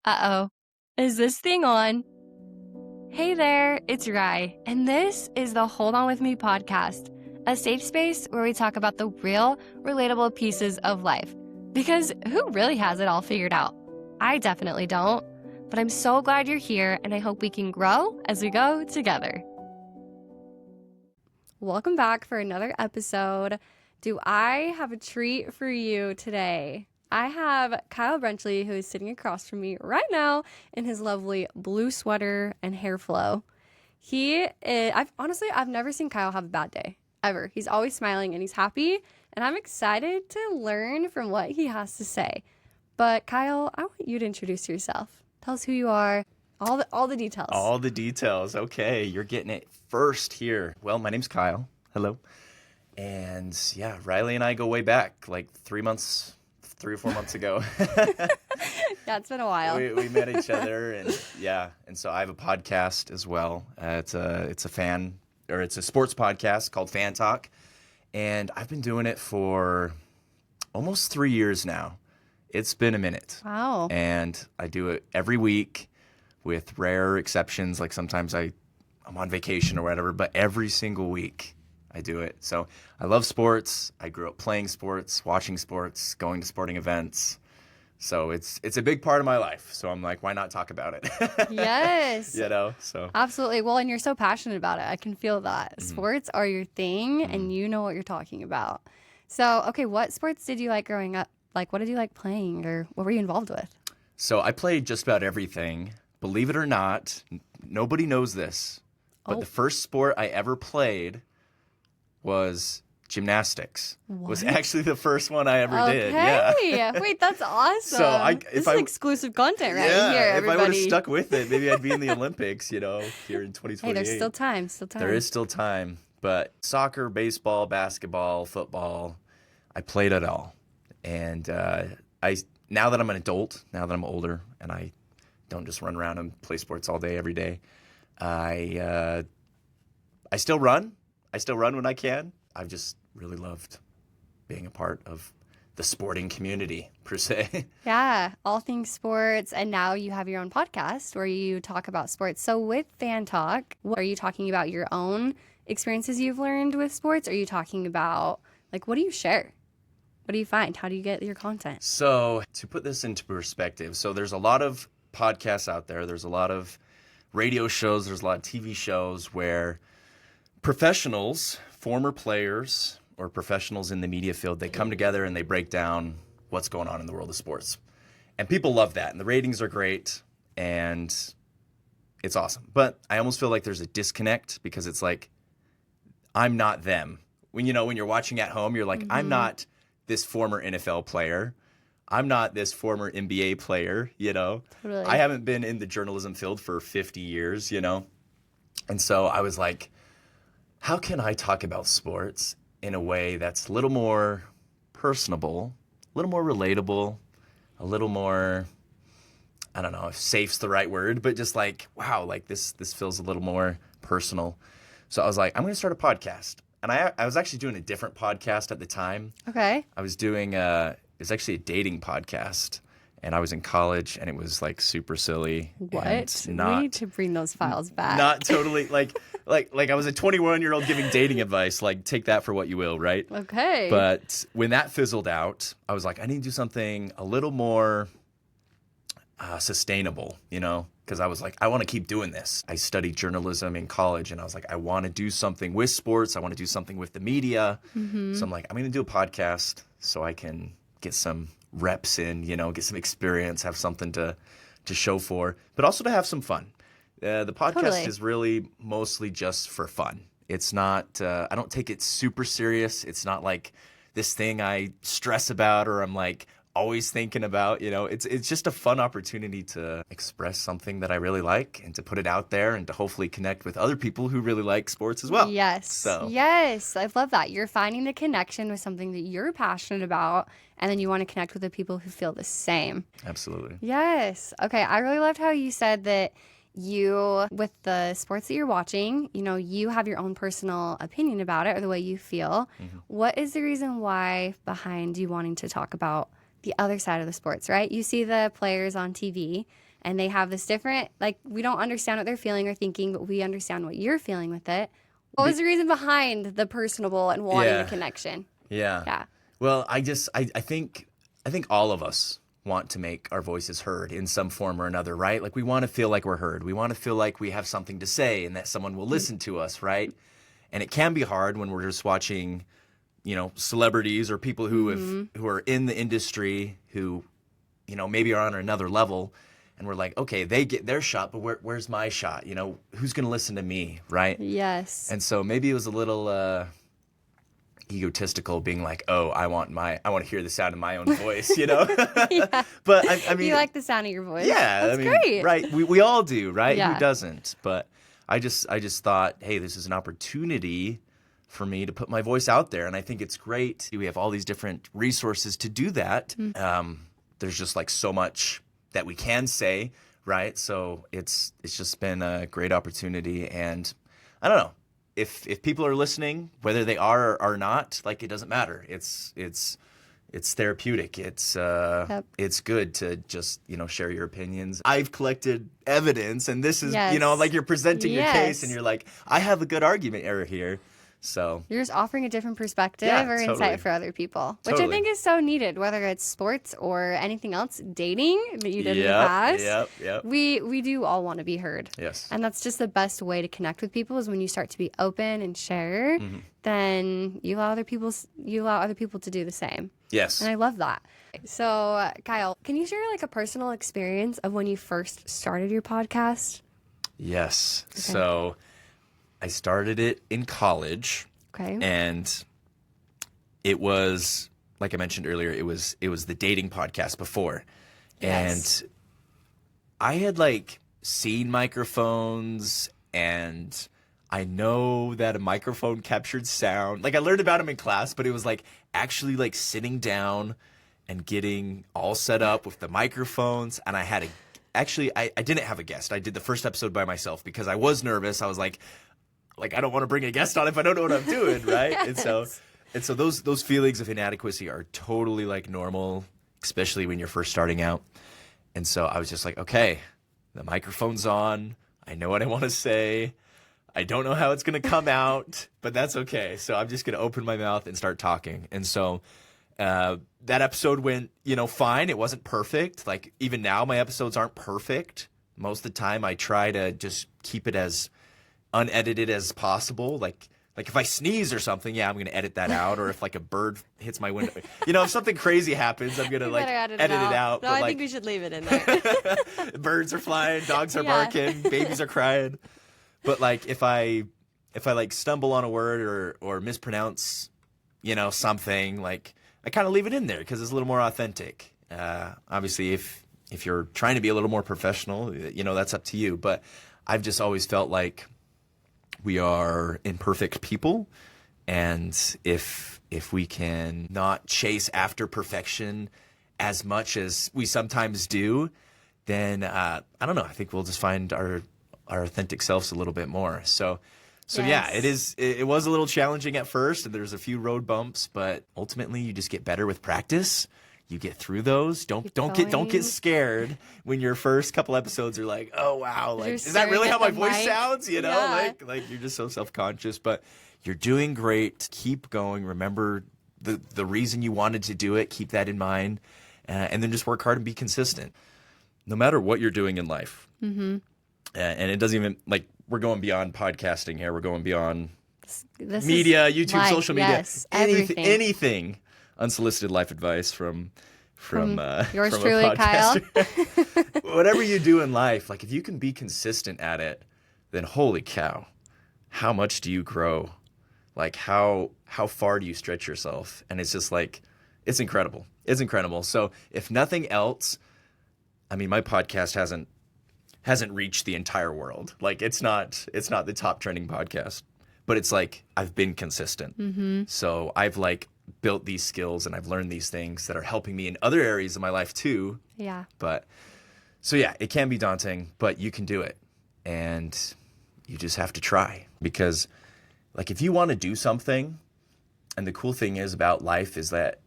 Uh-oh. Is this thing on? Hey there, it's Rye, and this is the Hold On With Me podcast, a safe space where we talk about the real, relatable pieces of life. Because who really has it all figured out? I definitely don't. But I'm so glad you're here, and I hope we can grow as we go together. Welcome back for another episode. Do I have a treat for you today? I have Kyle Brenchley, who is sitting across from me right now in his lovely blue sweater and hair flow. I've never seen Kyle have a bad day, ever. He's always smiling and he's happy, and I'm excited to learn from what he has to say. But Kyle, I want you to introduce yourself. Tell us who you are, all the details. All the details. Okay, you're getting it first here. Well, my name's Kyle. Hello. And yeah, Riley and I go way back, like 3 or 4 months ago. Yeah, it's been a while. We met each other, and so I have a podcast as well. It's a sports podcast called Fan Talk, and I've been doing it for almost 3 years now. It's been a minute. Wow. And I do it every week with rare exceptions, like sometimes I'm on vacation or whatever, but every single week I do it. So I love sports. I grew up playing sports, watching sports, going to sporting events. So it's a big part of my life. So I'm like, why not talk about it? Yes. So. Absolutely. Well, and you're so passionate about it. I can feel that. Mm-hmm. Sports are your thing, and you know what you're talking about. So, okay, what sports did you like growing up? Like, what did you like playing, or what were you involved with? So I played just about everything. Believe it or not, nobody knows this, but the first sport I ever played was gymnastics. What? Was actually the first one I ever did. Yeah. Wait, that's awesome. This is exclusive content here, everybody. If I would have stuck with it, maybe I'd be in the Olympics, here in 2028. Hey, there's still time. There is still time. But soccer, baseball, basketball, football, I played it all. And now that I'm an adult, now that I'm older, and I don't just run around and play sports all day, every day, I still run. I still run when I can. I've just really loved being a part of the sporting community, per se. Yeah, all things sports. And now you have your own podcast where you talk about sports. So with Fan Talk, are you talking about your own experiences you've learned with sports? Or are you talking about, like, what do you share? What do you find? How do you get your content? So to put this into perspective, so there's a lot of podcasts out there. There's a lot of radio shows. There's a lot of TV shows where professionals, former players, or professionals in the media field, they come together and they break down what's going on in the world of sports. And people love that. And the ratings are great. And it's awesome. But I almost feel like there's a disconnect because it's like, I'm not them. When you're watching at home, you're like, I'm not this former NFL player. I'm not this former NBA player, Totally. I haven't been in the journalism field for 50 years, And so I was like, how can I talk about sports in a way that's a little more personable, a little more relatable, a little more, I don't know if safe's the right word, but just like, wow, like this feels a little more personal. So I was like, I'm going to start a podcast. And I was actually doing a different podcast at the time. Okay. I was doing it was actually a dating podcast, and I was in college, and it was like super silly. What? We need to bring those files back. Not totally like I was a 21-year-old giving dating advice. Like, take that for what you will, right? Okay. But when that fizzled out, I was like, I need to do something a little more sustainable, because I was like, I want to keep doing this. I studied journalism in college, and I was like, I want to do something with sports. I want to do something with the media. Mm-hmm. So I'm like, I'm going to do a podcast so I can get some reps in, get some experience, have something to show for, but also to have some fun. The podcast is really mostly just for fun. It's not, I don't take it super serious. It's not like this thing I stress about or I'm like always thinking about, it's just a fun opportunity to express something that I really like and to put it out there and to hopefully connect with other people who really like sports as well. Yes. Yes. I love that. You're finding the connection with something that you're passionate about, and then you want to connect with the people who feel the same. Absolutely. Yes. Okay. I really loved how you said that you, with the sports that you're watching, you have your own personal opinion about it or the way you feel. Mm-hmm. What is the reason why behind you wanting to talk about the other side of the sports, right? You see the players on TV and they have this different, like, we don't understand what they're feeling or thinking, but we understand what you're feeling with it. What was the reason behind the personable and wanting the connection? Yeah. Well, I think all of us want to make our voices heard in some form or another, right? Like, we want to feel like we're heard. We want to feel like we have something to say and that someone will listen to us, right? And it can be hard when we're just watching, celebrities or people who are in the industry who, maybe are on another level, and we're like, okay, they get their shot, but where's my shot? Who's going to listen to me, right? Yes. And so maybe it was a little egotistical, being like, oh, I want to hear the sound of my own voice, Yeah. But I mean, you like the sound of your voice. Yeah, That's great. Right? We all do, right? Yeah. Who doesn't? But I just thought, hey, this is an opportunity for me to put my voice out there, and I think it's great. We have all these different resources to do that. There's just like so much that we can say, right? So it's just been a great opportunity, and I don't know if people are listening, whether they are or not, like, it doesn't matter. It's therapeutic. It's good to just share your opinions. I've collected evidence, and this is like, you're presenting your case, and you're like, I have a good argument here. So you're just offering a different perspective or insight for other people, which I think is so needed, whether it's sports or anything else, dating that you did in the past. Yep. We do all want to be heard. Yes. And that's just the best way to connect with people, is when you start to be open and share, then you allow other people to do the same. Yes. And I love that. So, Kyle, can you share like a personal experience of when you first started your podcast? Yes. Okay. So I started it in college. Okay. And it was, like I mentioned earlier, it was the dating podcast before. Yes. And I had like seen microphones, and I know that a microphone captured sound. Like, I learned about them in class, but it was like actually like sitting down and getting all set up with the microphones. And I had I didn't have a guest. I did the first episode by myself because I was nervous. I was like, I don't want to bring a guest on if I don't know what I'm doing, right? Yes. And so those feelings of inadequacy are totally like normal, especially when you're first starting out. And so I was just like, okay, the microphone's on. I know what I want to say. I don't know how it's going to come out, but that's okay. So I'm just going to open my mouth and start talking. And so that episode went, fine. It wasn't perfect. Like, even now, my episodes aren't perfect. Most of the time, I try to just keep it as unedited as possible. Like if I sneeze or something, I'm going to edit that out. Or if like a bird hits my window, if something crazy happens, I'm going to edit it out. No, I think we should leave it in there. Birds are flying, dogs are barking, babies are crying. But like, if I like stumble on a word or mispronounce, something, like, I kind of leave it in there because it's a little more authentic. Obviously, if you're trying to be a little more professional, that's up to you. But I've just always felt like we are imperfect people, and if we can not chase after perfection as much as we sometimes do, then I don't know. I think we'll just find our authentic selves a little bit more. So yes. It was a little challenging at first, and there's a few road bumps, but ultimately you just get better with practice. You get through those. Don't get scared when your first couple episodes are like, oh wow, like, is that really how my voice sounds? Like you're just so self-conscious, but you're doing great. Keep going. Remember the reason you wanted to do it. Keep that in mind, and then just work hard and be consistent, no matter what you're doing in life. Mm-hmm. And it doesn't even, like, we're going beyond podcasting here. We're going beyond media, YouTube, life, social media, yes, anything. Unsolicited life advice from yours from truly, Kyle. Whatever you do in life, like, if you can be consistent at it, then holy cow, how much do you grow? Like, how far do you stretch yourself? And it's just like, it's incredible. It's incredible. So if nothing else, I mean, my podcast hasn't reached the entire world. Like, it's not the top trending podcast, but it's like, I've been consistent. Mm-hmm. So I've like built these skills, and I've learned these things that are helping me in other areas of my life too. Yeah. But so yeah, it can be daunting, but you can do it, and you just have to try. Because like, if you want to do something, and the cool thing is about life is that,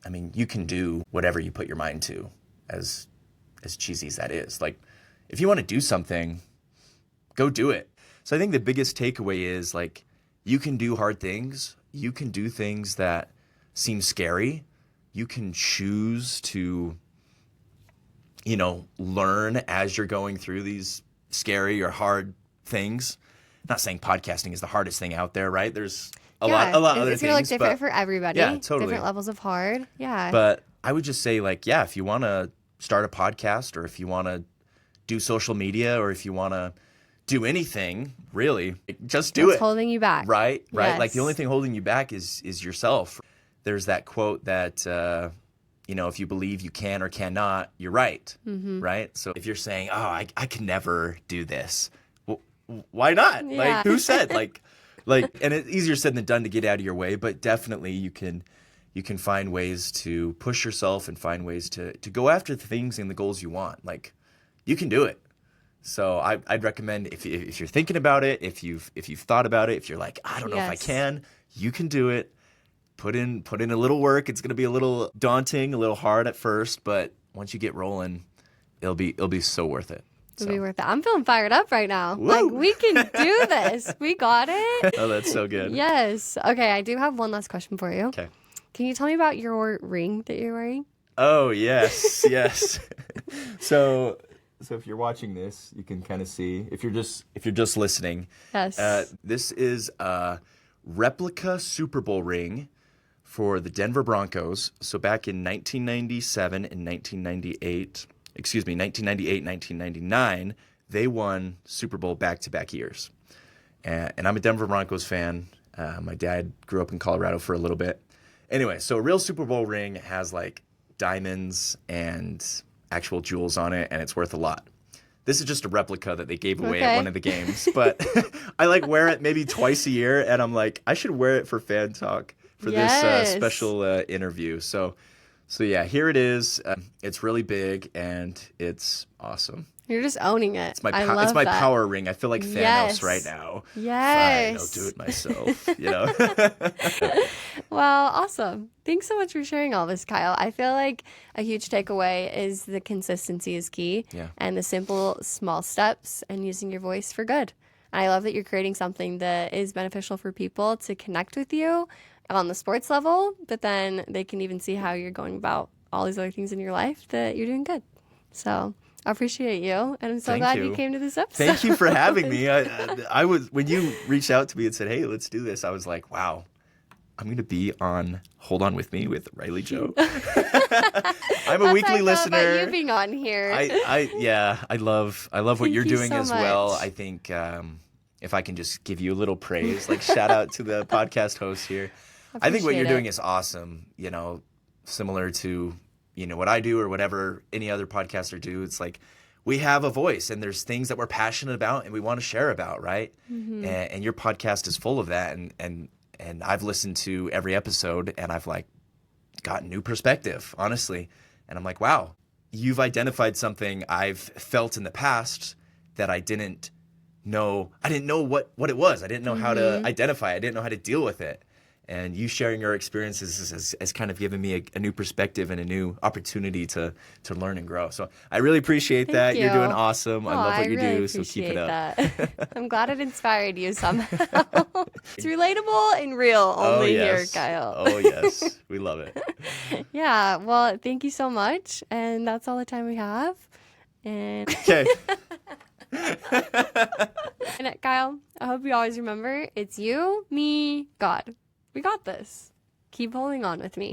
I mean, you can do whatever you put your mind to, as as cheesy as that is. Like, if you want to do something, go do it. So I think the biggest takeaway is, like, you can do hard things. You can do things that seem scary. You can choose to, learn as you're going through these scary or hard things. Not saying podcasting is the hardest thing out there, right? There's a lot other things. It's going to look different for everybody. Yeah, totally. Different levels of hard. Yeah. But I would just say, like, yeah, if you want to start a podcast, or if you want to do social media, or if you want to do anything, really, just do it. What's holding you back? Right. Yes. Like, the only thing holding you back is yourself. There's that quote that, if you believe you can or cannot, you're right. Mm-hmm. Right. So if you're saying, oh, I can never do this, well, why not? Yeah. Like, who said? like, and it's easier said than done to get out of your way, but definitely you can find ways to push yourself and find ways to go after the things and the goals you want. Like, you can do it. So I'd recommend, if you're thinking about it, if you've thought about it, if you're like, I don't know if I can, you can do it. Put in a little work. It's going to be a little daunting, a little hard at first, but once you get rolling, it'll be so worth it. It'll be worth it. I'm feeling fired up right now. Woo! Like, we can do this. We got it. Oh, that's so good. Yes. Okay, I do have one last question for you. Okay. Can you tell me about your ring that you're wearing? Oh, yes. Yes. So if you're watching this, you can kind of see. If you're just listening, yes. This is a replica Super Bowl ring for the Denver Broncos. So back in 1997 and 1998, 1999, they won Super Bowl back-to-back years. And I'm a Denver Broncos fan. My dad grew up in Colorado for a little bit. Anyway, so a real Super Bowl ring has, like, diamonds and actual jewels on it, and it's worth a lot. This is just a replica that they gave away at one of the games, but I wear it maybe twice a year, and I'm like, I should wear it for Fan Talk for this special interview. So yeah, here it is. It's really big, and it's awesome. You're just owning it. It's my love that. power ring. I fine like Thanos right now. Yes. Fine, I'll do it myself. Well, awesome. Thanks so much for sharing all this, Kyle. I feel like a huge takeaway is the consistency is key. Yeah. And the simple, small steps and using your voice for good. And I love that you're creating something that is beneficial for people to connect with you on the sports level, but then they can even see how you're going about all these other things in your life that you're doing good. So I appreciate you, and I'm so glad you came to this episode. Thank you for having me. I was, when you reached out to me and said, "Hey, let's do this," I was like, "Wow, I'm going to be on Hold On With Me with Riley Joe." I'm a weekly listener. About you being on here. I love what you're doing as well. Much. I think if I can just give you a little praise, like shout out to the podcast host here. I think what you're doing is awesome. Similar to what I do or whatever any other podcaster do. It's like we have a voice and there's things that we're passionate about and we want to share about, right? Mm-hmm. And your podcast is full of that. And I've listened to every episode and I've gotten new perspective, honestly. And I'm like, wow, you've identified something I've felt in the past that I didn't know. I didn't know what it was. I didn't know how to identify it. I didn't know how to deal with it. And you sharing your experiences has kind of given me a new perspective and a new opportunity to learn and grow. So I really appreciate that. Thank you. You're doing awesome. I love what you really do, so keep it up. That. I'm glad it inspired you somehow. It's relatable and real only here, Kyle. Oh, yes. We love it. Yeah. Well, thank you so much. And that's all the time we have. And okay. And Kyle, I hope you always remember it's you, me, God. We got this. Keep holding on with me.